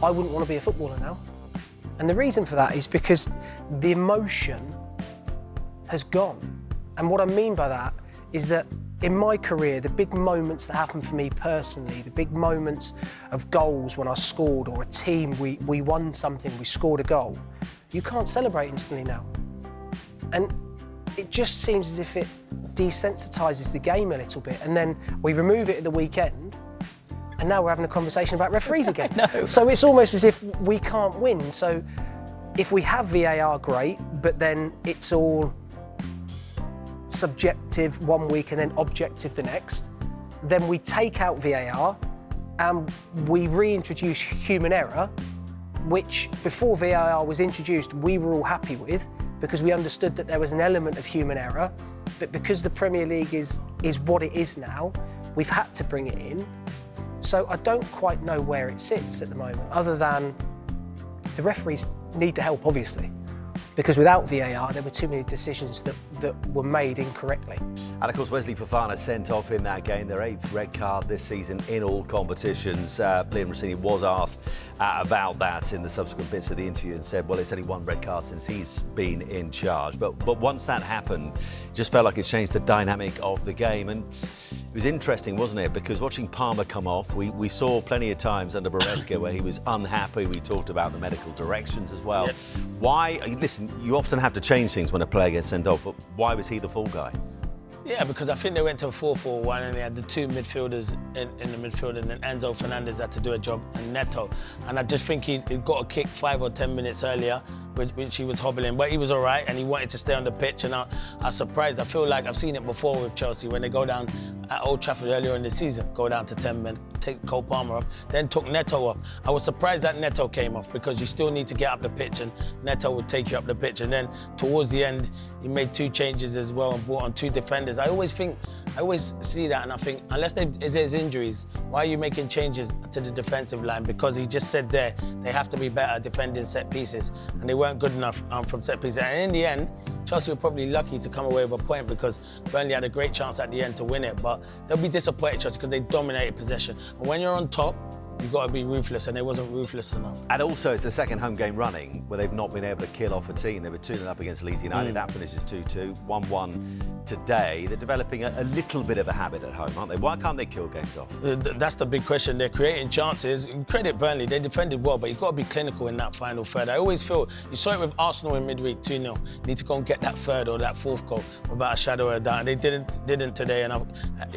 I wouldn't want to be a footballer now. And the reason for that is because the emotion has gone. And what I mean by that is that in my career, the big moments that happened for me personally, the big moments of goals when I scored, or a team, we won something, we scored a goal, you can't celebrate instantly now. And it just seems as if it desensitises the game a little bit. And then we remove it at the weekend, and now we're having a conversation about referees again. No. So it's almost as if we can't win. So if we have VAR, great, but then it's all subjective one week and then objective the next. Then we take out VAR and we reintroduce human error, which before VAR was introduced we were all happy with because we understood that there was an element of human error, but because the Premier League is what it is now, we've had to bring it in. So I don't quite know where it sits at the moment, other than the referees need the help, obviously, because without VAR there were too many decisions that were made incorrectly. And of course Wesley Fofana sent off in that game, their 8th red card this season in all competitions. Liam Rossini was asked about that in the subsequent bits of the interview and said, well, it's only 1 red card since he's been in charge. But once that happened, it just felt like it changed the dynamic of the game. And it was interesting, wasn't it? Because watching Palmer come off, we saw plenty of times under Beresca where he was unhappy. We talked about the medical directions as well. Yep. Why, listen, you often have to change things when a player gets sent off, but why was he the fall guy? Yeah, because I think they went to a 4-4-1 and they had the 2 midfielders in the midfield, and then Enzo Fernandez had to do a job, and Neto. And I just think he got a kick 5 or 10 minutes earlier, which he was hobbling, but he was all right and he wanted to stay on the pitch, and I was surprised. I feel like I've seen it before with Chelsea when they go down at Old Trafford earlier in the season, go down to 10 men, take Cole Palmer off, then took Neto off. I was surprised that Neto came off because you still need to get up the pitch and Neto would take you up the pitch. And then towards the end, he made 2 changes as well and brought on 2 defenders. I always see that and I think, unless there's injuries, why are you making changes to the defensive line? Because he just said there, they have to be better defending set pieces, and they weren't good enough from set pieces. And in the end, Chelsea were probably lucky to come away with a point because Burnley had a great chance at the end to win it, but they'll be disappointed, Chelsea, because they dominated possession. And when you're on top, you've got to be ruthless, and they wasn't ruthless enough. And also, it's the second home game running where they've not been able to kill off a team. They were 2-0 up against Leeds United. That finishes 2-2, 1-1 today. They're developing a little bit of a habit at home, aren't they? Why can't they kill games off? That's the big question. They're creating chances. Credit Burnley, they defended well, but you've got to be clinical in that final third. I always feel, you saw it with Arsenal in midweek, 2-0. You need to go and get that third or that 4th goal without a shadow of a doubt. They didn't today, and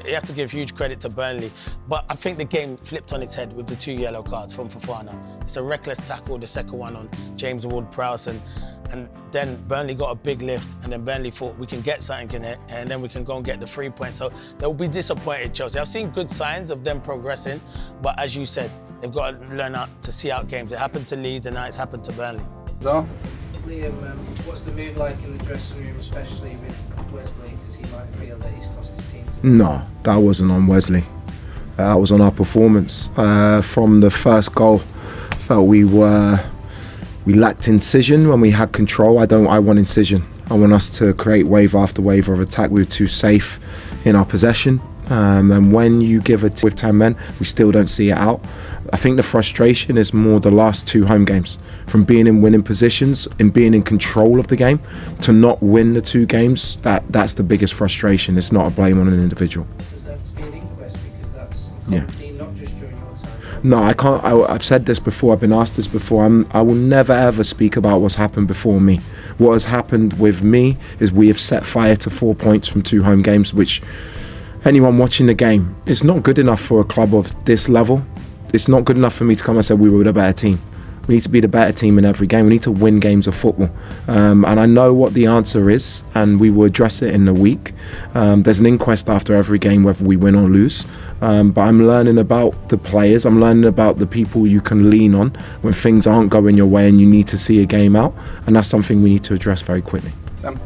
you have to give huge credit to Burnley. But I think the game flipped on its head with the 2 yellow cards from Fofana. It's a reckless tackle, the second one on James Ward-Prowse, and then Burnley got a big lift, and then Burnley thought we can get something in it, and then we can go and get the 3 points. So they'll be disappointed, Chelsea. I've seen good signs of them progressing, but as you said, they've got to learn how to see out games. It happened to Leeds, and now it's happened to Burnley. Liam, what's the mood like in the dressing room, especially with Wesley, because he might feel that he's cost his team? No, that wasn't on Wesley. That was on our performance. From the first goal, I felt we lacked incision when we had control. I want incision. I want us to create wave after wave of attack. We were too safe in our possession. And when you give it with 10 men, we still don't see it out. I think the frustration is more the last 2 home games. From being in winning positions and being in control of the game to not win the 2 games, that's the biggest frustration. It's not a blame on an individual. Yeah. Not just during your time. No, I can't. I've said this before. I've been asked this before. I will never ever speak about what's happened before me. What has happened with me is we have set fire to 4 points from 2 home games, which anyone watching the game, it's not good enough for a club of this level. It's not good enough for me to come and say we were the better team. We need to be the better team in every game. We need to win games of football. And I know what the answer is, and we will address it in the week. There's an inquest after every game, whether we win or lose. But I'm learning about the players. I'm learning about the people you can lean on when things aren't going your way and you need to see a game out. And that's something we need to address very quickly. Sam?